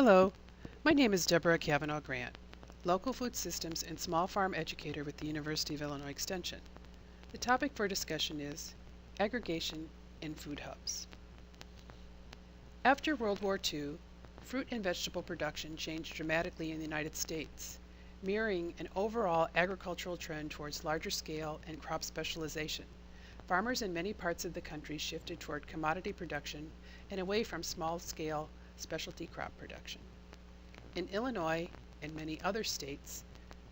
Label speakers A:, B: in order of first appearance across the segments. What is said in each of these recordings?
A: Hello, my name is Deborah Cavanaugh Grant, Local Food Systems and Small Farm Educator with the University of Illinois Extension. The topic for discussion is aggregation in food hubs. After World War II, fruit and vegetable production changed dramatically in the United States, mirroring an overall agricultural trend towards larger scale and crop specialization. Farmers in many parts of the country shifted toward commodity production and away from small-scale specialty crop production. In Illinois and many other states,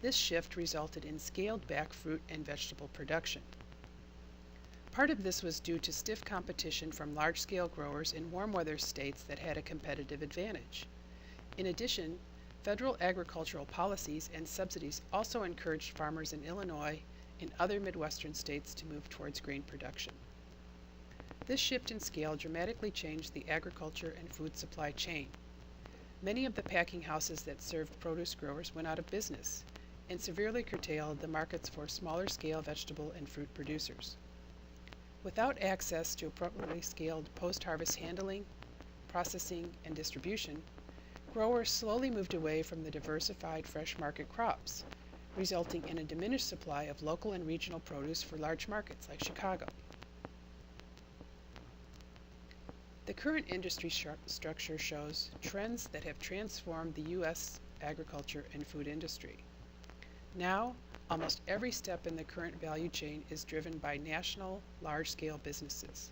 A: this shift resulted in scaled-back fruit and vegetable production. Part of this was due to stiff competition from large-scale growers in warm weather states that had a competitive advantage. In addition, federal agricultural policies and subsidies also encouraged farmers in Illinois and other Midwestern states to move towards grain production. This shift in scale dramatically changed the agriculture and food supply chain. Many of the packing houses that served produce growers went out of business and severely curtailed the markets for smaller scale vegetable and fruit producers. Without access to appropriately scaled post-harvest handling, processing, and distribution, growers slowly moved away from the diversified fresh market crops, resulting in a diminished supply of local and regional produce for large markets like Chicago. The current industry structure shows trends that have transformed the U.S. agriculture and food industry. Now, almost every step in the current value chain is driven by national, large-scale businesses.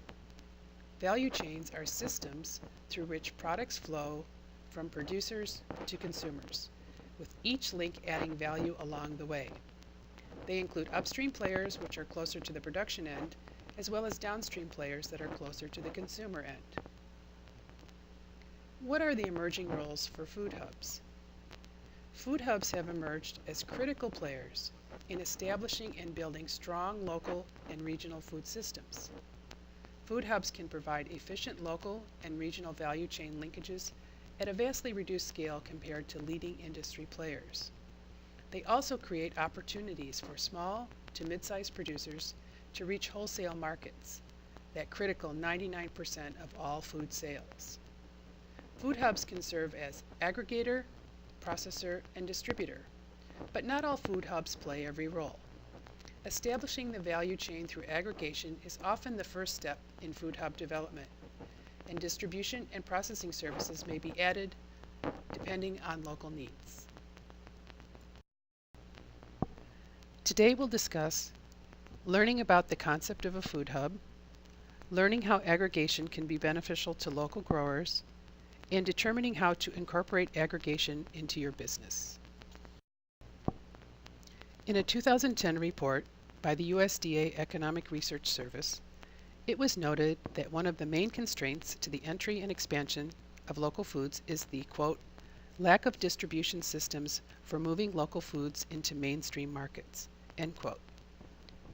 A: Value chains are systems through which products flow from producers to consumers, with each link adding value along the way. They include upstream players, which are closer to the production end, as well as downstream players that are closer to the consumer end. What are the emerging roles for food hubs? Food hubs have emerged as critical players in establishing and building strong local and regional food systems. Food hubs can provide efficient local and regional value chain linkages at a vastly reduced scale compared to leading industry players. They also create opportunities for small to mid-sized producers to reach wholesale markets, that critical 99% of all food sales. Food hubs can serve as aggregator, processor, and distributor, but not all food hubs play every role. Establishing the value chain through aggregation is often the first step in food hub development, and distribution and processing services may be added depending on local needs. Today we'll discuss learning about the concept of a food hub, learning how aggregation can be beneficial to local growers, and determining how to incorporate aggregation into your business. In a 2010 report by the USDA Economic Research Service, it was noted that one of the main constraints to the entry and expansion of local foods is the, quote, lack of distribution systems for moving local foods into mainstream markets, end quote.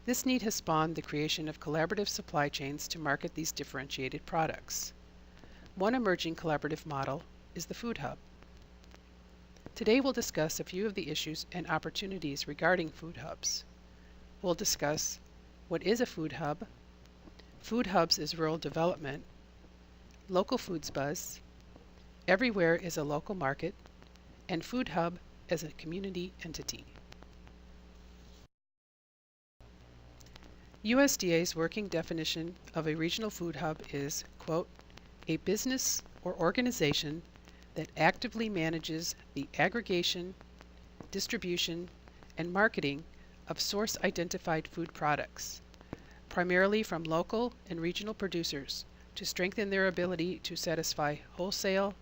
A: This need has spawned the creation of collaborative supply chains to market these differentiated products. One emerging collaborative model is the food hub. Today we'll discuss a few of the issues and opportunities regarding food hubs. We'll discuss what is a food hub hubs as rural development, local foods buzz, everywhere is a local market, and food hub as a community entity. USDA's working definition of a regional food hub is, quote, a business or organization that actively manages the aggregation, distribution, and marketing of source-identified food products, primarily from local and regional producers, to strengthen their ability to satisfy wholesale,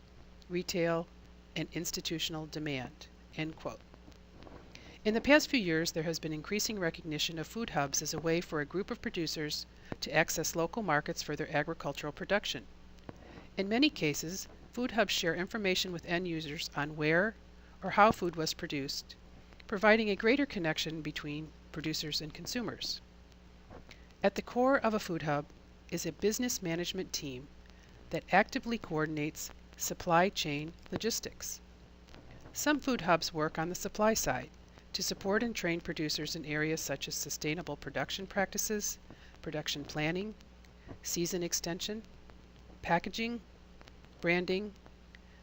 A: retail, and institutional demand, end quote. In the past few years, there has been increasing recognition of food hubs as a way for a group of producers to access local markets for their agricultural production. In many cases, food hubs share information with end users on where or how food was produced, providing a greater connection between producers and consumers. At the core of a food hub is a business management team that actively coordinates supply chain logistics. Some food hubs work on the supply side to support and train producers in areas such as sustainable production practices, production planning, season extension, packaging, branding,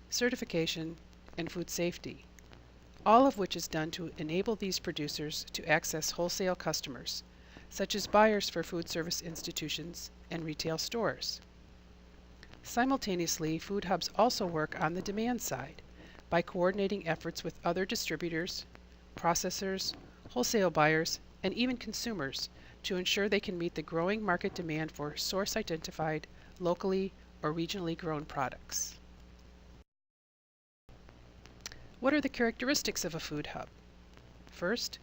A: certification, and food safety, all of which is done to enable these producers to access wholesale customers, such as buyers for food service institutions and retail stores. Simultaneously, food hubs also work on the demand side by coordinating efforts with other distributors, processors, wholesale buyers, and even consumers to ensure they can meet the growing market demand for source-identified, locally or regionally grown products. What are the characteristics of a food hub? First,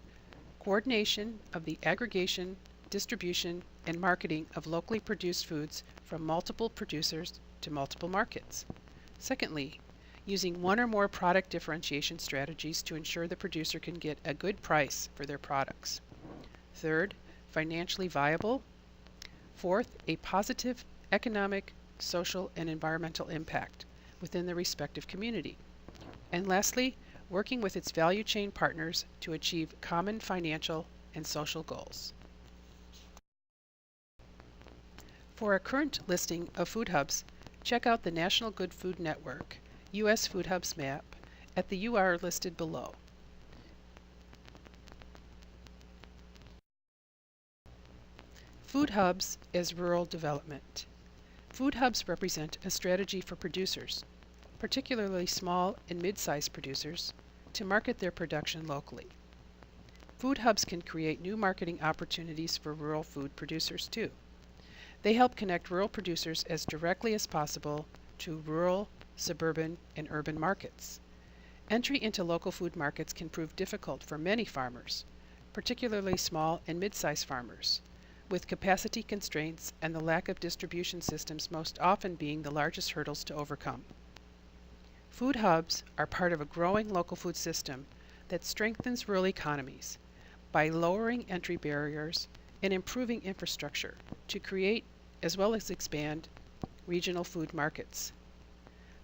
A: coordination of the aggregation, distribution, and marketing of locally produced foods from multiple producers to multiple markets. Secondly, using one or more product differentiation strategies to ensure the producer can get a good price for their products. Third, financially viable. Fourth, a positive economic, social, and environmental impact within the respective community. And lastly, working with its value chain partners to achieve common financial and social goals. For a current listing of food hubs, check out the National Good Food Network U.S. Food Hubs map at the UR listed below. Food hubs as rural development. Food hubs represent a strategy for producers, particularly small and mid-sized producers, to market their production locally. Food hubs can create new marketing opportunities for rural food producers too. They help connect rural producers as directly as possible to rural, suburban, and urban markets. Entry into local food markets can prove difficult for many farmers, particularly small and mid-sized farmers, with capacity constraints and the lack of distribution systems most often being the largest hurdles to overcome. Food hubs are part of a growing local food system that strengthens rural economies by lowering entry barriers and improving infrastructure to create as well as expand regional food markets.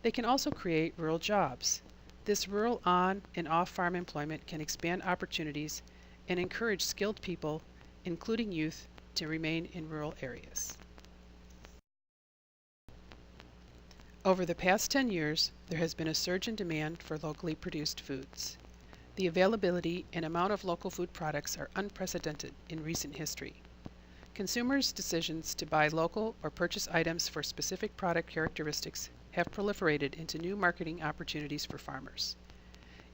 A: They can also create rural jobs. This rural on and off-farm employment can expand opportunities and encourage skilled people, including youth, to remain in rural areas. Over the past 10 years, there has been a surge in demand for locally produced foods. The availability and amount of local food products are unprecedented in recent history. Consumers' decisions to buy local or purchase items for specific product characteristics have proliferated into new marketing opportunities for farmers.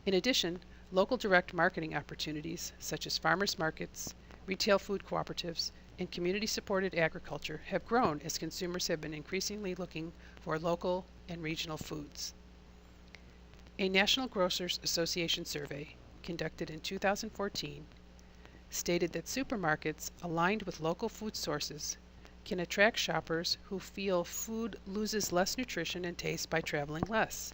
A: In addition, local direct marketing opportunities such as farmers markets, retail food cooperatives, and community-supported agriculture have grown as consumers have been increasingly looking for local and regional foods. A National Grocers Association survey conducted in 2014 stated that supermarkets aligned with local food sources can attract shoppers who feel food loses less nutrition and taste by traveling less,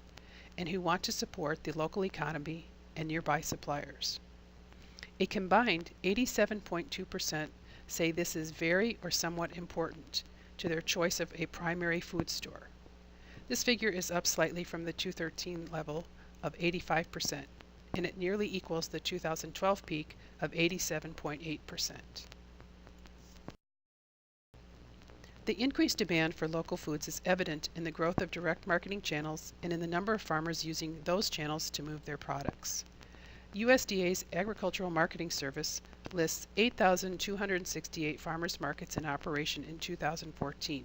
A: and who want to support the local economy and nearby suppliers. A combined 87.2% say this is very or somewhat important to their choice of a primary food store. This figure is up slightly from the 2013 level of 85%, and it nearly equals the 2012 peak of 87.8%. The increased demand for local foods is evident in the growth of direct marketing channels and in the number of farmers using those channels to move their products. USDA's Agricultural Marketing Service lists 8,268 farmers markets in operation in 2014,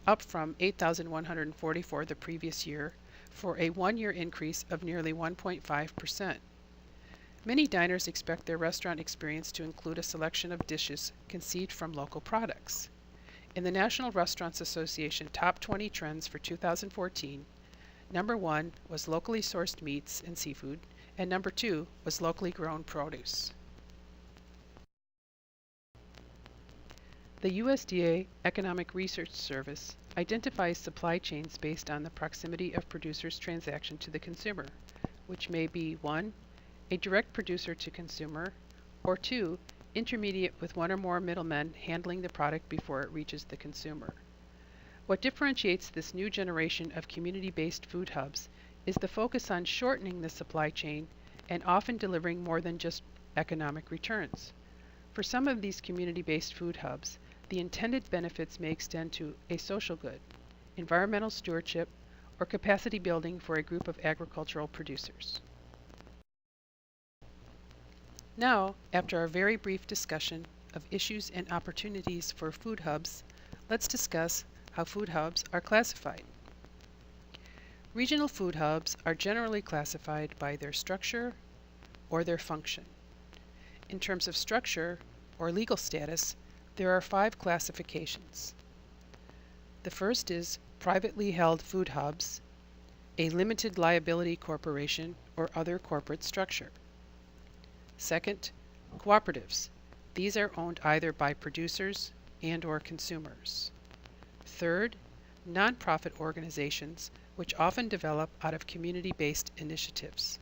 A: up from 8,144 the previous year, for a one-year increase of nearly 1.5%. Many diners expect their restaurant experience to include a selection of dishes conceived from local products. In the National Restaurants Association Top 20 Trends for 2014, number 1 was locally sourced meats and seafood, and number 2 was locally grown produce. The USDA Economic Research Service identifies supply chains based on the proximity of producer's transaction to the consumer, which may be 1, a direct producer to consumer, or 2, intermediate with one or more middlemen handling the product before it reaches the consumer. What differentiates this new generation of community-based food hubs is the focus on shortening the supply chain and often delivering more than just economic returns. For some of these community-based food hubs, the intended benefits may extend to a social good, environmental stewardship, or capacity building for a group of agricultural producers. Now, after our very brief discussion of issues and opportunities for food hubs, let's discuss how food hubs are classified. Regional food hubs are generally classified by their structure or their function. In terms of structure or legal status, there are 5 classifications. The first is privately held food hubs, a limited liability corporation or other corporate structure. Second, cooperatives. These are owned either by producers and/or consumers. Third, nonprofit organizations, which often develop out of community-based initiatives.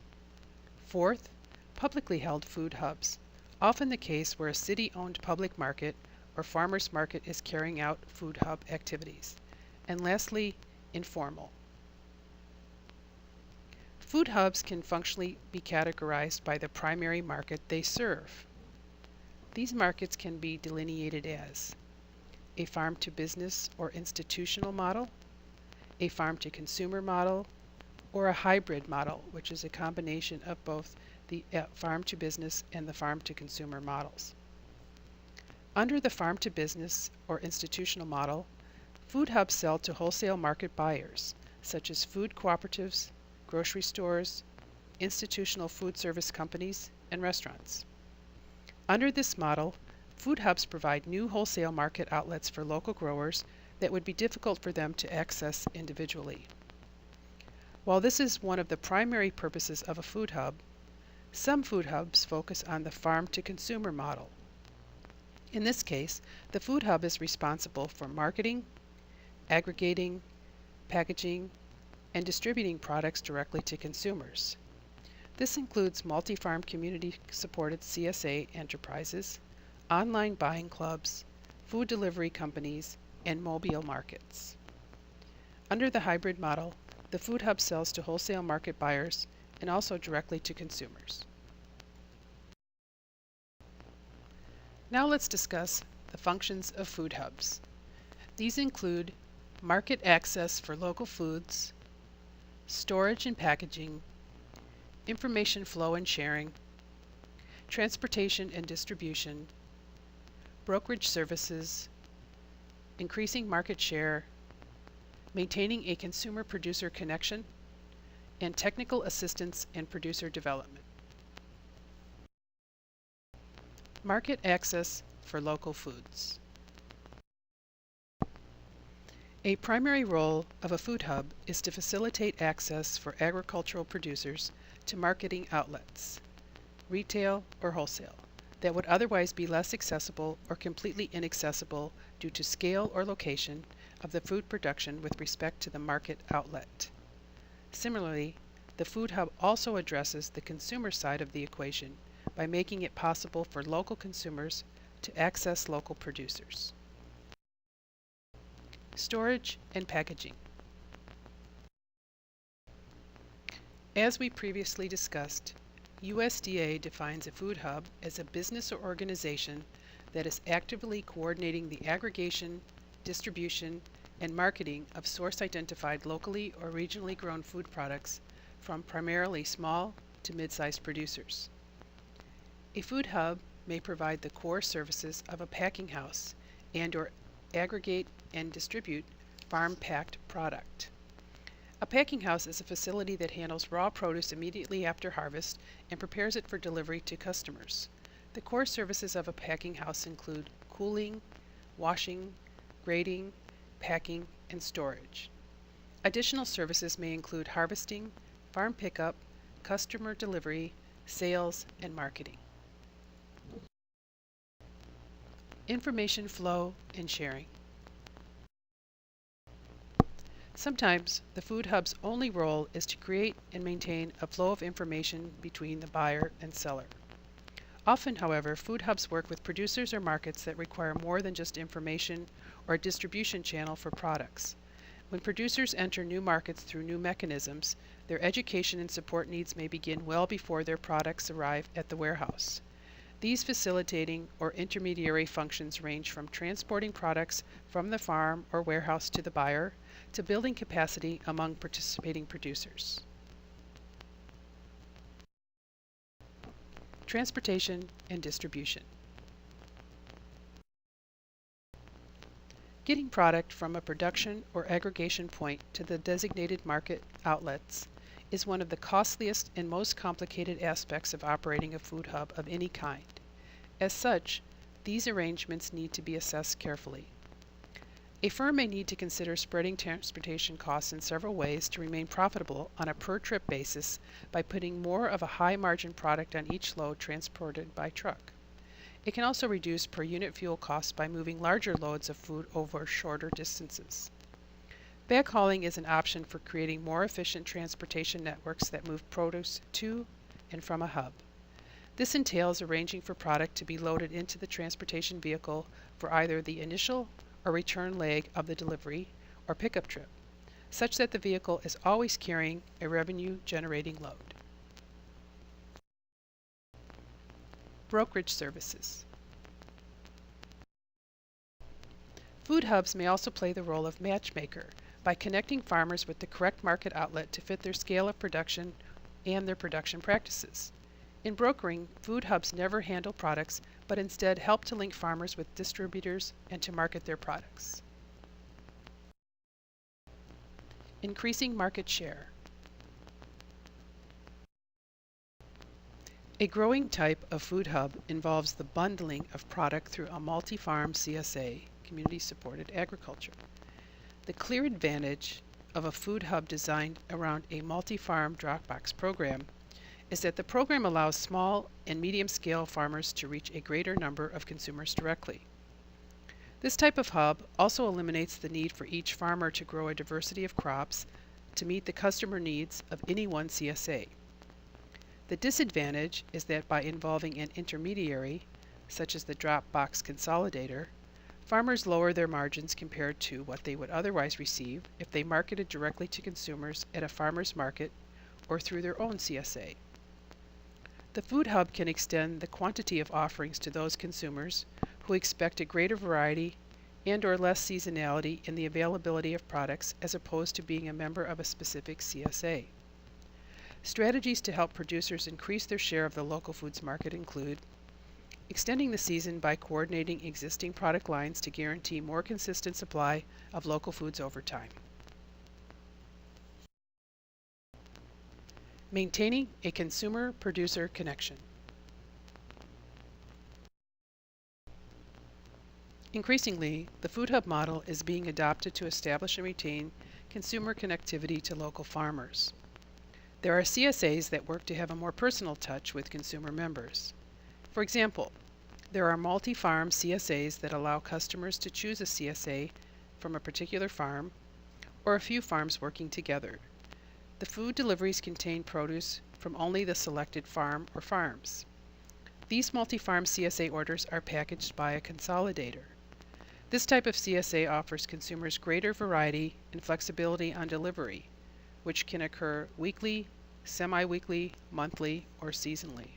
A: Fourth, publicly held food hubs, often the case where a city-owned public market or farmers market is carrying out food hub activities. And lastly, informal. Food hubs can functionally be categorized by the primary market they serve. These markets can be delineated as a farm-to-business or institutional model, a farm-to-consumer model, or a hybrid model, which is a combination of both the farm-to-business and the farm-to-consumer models. Under the farm-to-business or institutional model, food hubs sell to wholesale market buyers, such as food cooperatives, grocery stores, institutional food service companies, and restaurants. Under this model, food hubs provide new wholesale market outlets for local growers that would be difficult for them to access individually. While this is one of the primary purposes of a food hub, some food hubs focus on the farm-to-consumer model. In this case, the food hub is responsible for marketing, aggregating, packaging, and distributing products directly to consumers. This includes multi-farm community-supported CSA enterprises, online buying clubs, food delivery companies, and mobile markets. Under the hybrid model, the food hub sells to wholesale market buyers and also directly to consumers. Now let's discuss the functions of food hubs. These include market access for local foods, storage and packaging, information flow and sharing, transportation and distribution, brokerage services, increasing market share, maintaining a consumer-producer connection, and technical assistance and producer development. Market access for local foods. A primary role of a food hub is to facilitate access for agricultural producers to marketing outlets, retail or wholesale, that would otherwise be less accessible or completely inaccessible due to scale or location of the food production with respect to the market outlet. Similarly, the food hub also addresses the consumer side of the equation by making it possible for local consumers to access local producers. Storage and packaging. As we previously discussed, USDA defines a food hub as a business or organization that is actively coordinating the aggregation, distribution, and marketing of source-identified locally or regionally grown food products from primarily small to mid-sized producers. A food hub may provide the core services of a packing house and/or aggregate and distribute farm-packed product. A packing house is a facility that handles raw produce immediately after harvest and prepares it for delivery to customers. The core services of a packing house include cooling, washing, grading, packing, and storage. Additional services may include harvesting, farm pickup, customer delivery, sales, and marketing. Information flow and sharing. Sometimes the food hub's only role is to create and maintain a flow of information between the buyer and seller. Often, however, food hubs work with producers or markets that require more than just information or a distribution channel for products. When producers enter new markets through new mechanisms, their education and support needs may begin well before their products arrive at the warehouse. These facilitating or intermediary functions range from transporting products from the farm or warehouse to the buyer to building capacity among participating producers. Transportation and distribution. Getting product from a production or aggregation point to the designated market outlets is one of the costliest and most complicated aspects of operating a food hub of any kind. As such, these arrangements need to be assessed carefully. A firm may need to consider spreading transportation costs in several ways to remain profitable on a per-trip basis by putting more of a high-margin product on each load transported by truck. It can also reduce per-unit fuel costs by moving larger loads of food over shorter distances. Backhauling is an option for creating more efficient transportation networks that move produce to and from a hub. This entails arranging for product to be loaded into the transportation vehicle for either the initial or return leg of the delivery or pickup trip, such that the vehicle is always carrying a revenue-generating load. Brokerage services. Food hubs may also play the role of matchmaker by connecting farmers with the correct market outlet to fit their scale of production and their production practices. In brokering, food hubs never handle products, but instead help to link farmers with distributors and to market their products. Increasing market share. A growing type of food hub involves the bundling of product through a multi-farm CSA, community-supported agriculture. The clear advantage of a food hub designed around a multi-farm Dropbox program is that the program allows small and medium-scale farmers to reach a greater number of consumers directly. This type of hub also eliminates the need for each farmer to grow a diversity of crops to meet the customer needs of any one CSA. The disadvantage is that by involving an intermediary, such as the Dropbox consolidator, farmers lower their margins compared to what they would otherwise receive if they marketed directly to consumers at a farmer's market or through their own CSA. The food hub can extend the quantity of offerings to those consumers who expect a greater variety and or less seasonality in the availability of products as opposed to being a member of a specific CSA. Strategies to help producers increase their share of the local foods market include extending the season by coordinating existing product lines to guarantee more consistent supply of local foods over time. Maintaining a consumer-producer connection. Increasingly, the food hub model is being adopted to establish and retain consumer connectivity to local farmers. There are CSAs that work to have a more personal touch with consumer members. For example, there are multi-farm CSAs that allow customers to choose a CSA from a particular farm or a few farms working together. The food deliveries contain produce from only the selected farm or farms. These multi-farm CSA orders are packaged by a consolidator. This type of CSA offers consumers greater variety and flexibility on delivery, which can occur weekly, semi-weekly, monthly, or seasonally.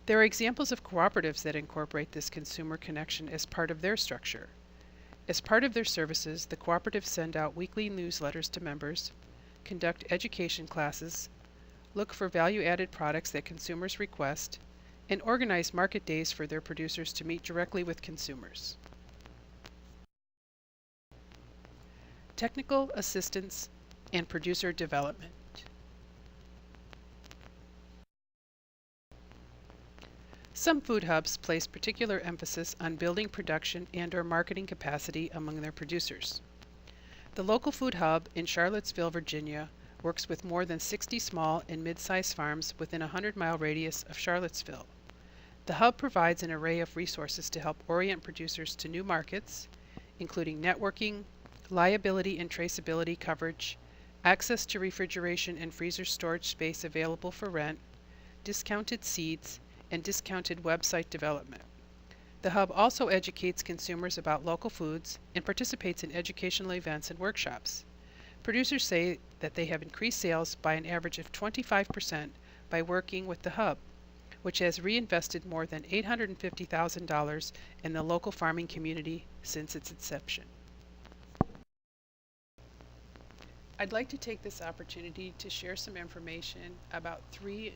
A: There are examples of cooperatives that incorporate this consumer connection as part of their structure. As part of their services, the cooperatives send out weekly newsletters to members, conduct education classes, look for value-added products that consumers request, and organize market days for their producers to meet directly with consumers. Technical assistance and producer development. Some food hubs place particular emphasis on building production and/or marketing capacity among their producers. The local food hub in Charlottesville, Virginia, works with more than 60 small and mid-sized farms within a 100-mile radius of Charlottesville. The hub provides an array of resources to help orient producers to new markets, including networking, liability and traceability coverage, access to refrigeration and freezer storage space available for rent, discounted seeds, and discounted website development. The hub also educates consumers about local foods and participates in educational events and workshops. Producers say that they have increased sales by an average of 25% by working with the hub, which has reinvested more than $850,000 in the local farming community since its inception. I'd like to take this opportunity to share some information about 3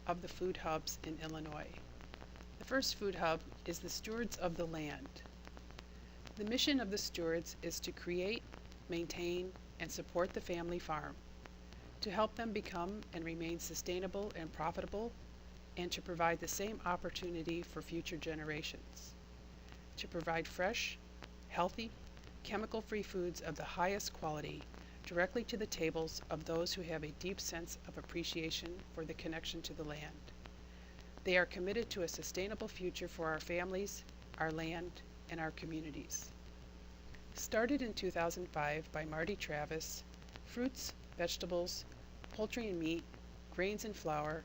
A: of the food hubs in Illinois. The first food hub is the Stewards of the Land. The mission of the Stewards is to create, maintain, and support the family farm, to help them become and remain sustainable and profitable, and to provide the same opportunity for future generations. To provide fresh, healthy, chemical-free foods of the highest quality directly to the tables of those who have a deep sense of appreciation for the connection to the land. They are committed to a sustainable future for our families, our land, and our communities. Started in 2005 by Marty Travis, fruits, vegetables, poultry and meat, grains and flour,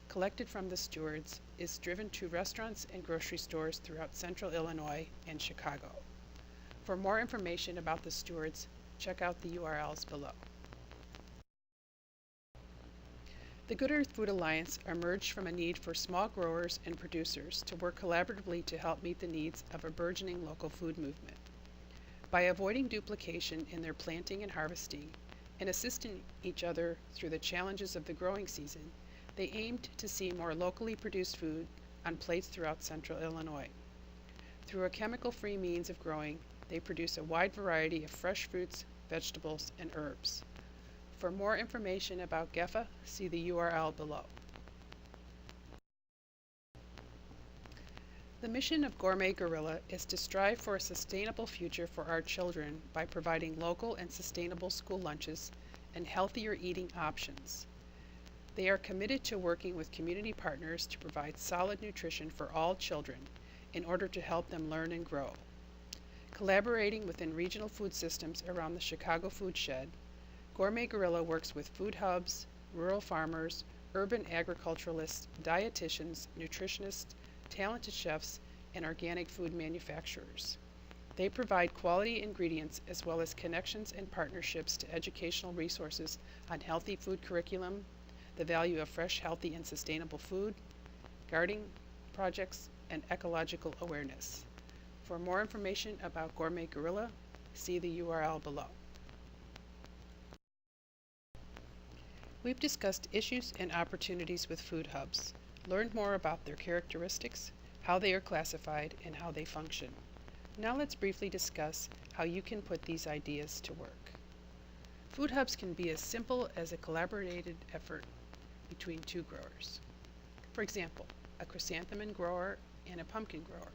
A: collected from the Stewards, is driven to restaurants and grocery stores throughout central Illinois and Chicago. For more information about the Stewards, check out the URLs below. The Good Earth Food Alliance emerged from a need for small growers and producers to work collaboratively to help meet the needs of a burgeoning local food movement. By avoiding duplication in their planting and harvesting, and assisting each other through the challenges of the growing season, they aimed to see more locally produced food on plates throughout central Illinois. Through a chemical-free means of growing, they produce a wide variety of fresh fruits, vegetables, and herbs. For more information about GEFA, see the URL below. The mission of Gourmet Gorilla is to strive for a sustainable future for our children by providing local and sustainable school lunches and healthier eating options. They are committed to working with community partners to provide solid nutrition for all children in order to help them learn and grow. Collaborating within regional food systems around the Chicago Food Shed, Gourmet Gorilla works with food hubs, rural farmers, urban agriculturalists, dietitians, nutritionists, talented chefs, and organic food manufacturers. They provide quality ingredients as well as connections and partnerships to educational resources on healthy food curriculum, the value of fresh, healthy, and sustainable food, gardening projects, and ecological awareness. For more information about Gourmet Gorilla, see the URL below. We've discussed issues and opportunities with food hubs, learned more about their characteristics, how they are classified, and how they function. Now let's briefly discuss how you can put these ideas to work. Food hubs can be as simple as a collaborated effort between 2 growers. For example, a chrysanthemum grower and a pumpkin grower.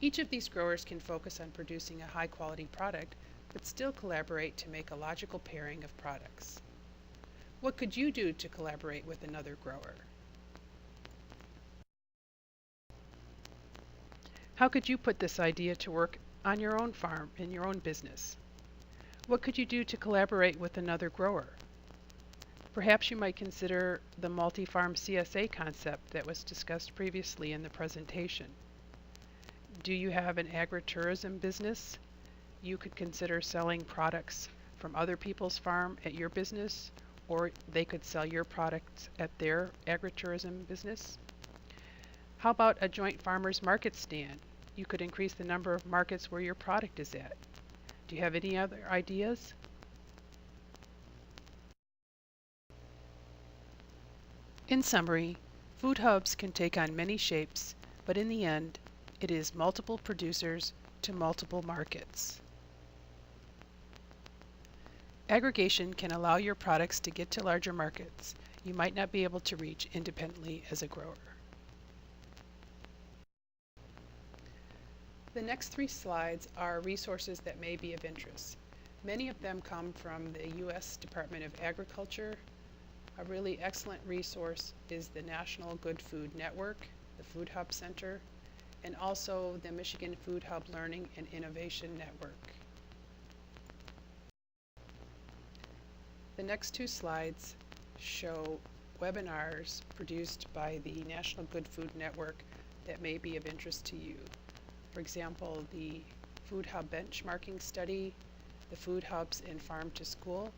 A: Each of these growers can focus on producing a high-quality product, but still collaborate to make a logical pairing of products. What could you do to collaborate with another grower? How could you put this idea to work on your own farm, in your own business? What could you do to collaborate with another grower? Perhaps you might consider the multi-farm CSA concept that was discussed previously in the presentation. Do you have an agritourism business? You could consider selling products from other people's farm at your business, or they could sell your products at their agritourism business. How about a joint farmers market stand? You could increase the number of markets where your product is at. Do you have any other ideas? In summary, food hubs can take on many shapes, but in the end, it is multiple producers to multiple markets. Aggregation can allow your products to get to larger markets you might not be able to reach independently as a grower. The next 3 slides are resources that may be of interest. Many of them come from the U.S. Department of Agriculture. A really excellent resource is the National Good Food Network, the Food Hub Center, and also the Michigan Food Hub Learning and Innovation Network. The next 2 slides show webinars produced by the National Good Food Network that may be of interest to you. For example, the Food Hub Benchmarking Study, the Food Hubs in Farm to School,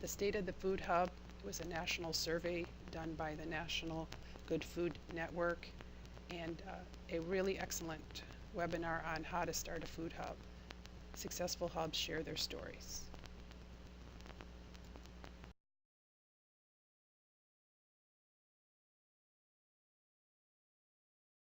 A: the State of the Food Hub It was a national survey done by the National Good Food Network, and a really excellent webinar on how to start a food hub. Successful hubs share their stories.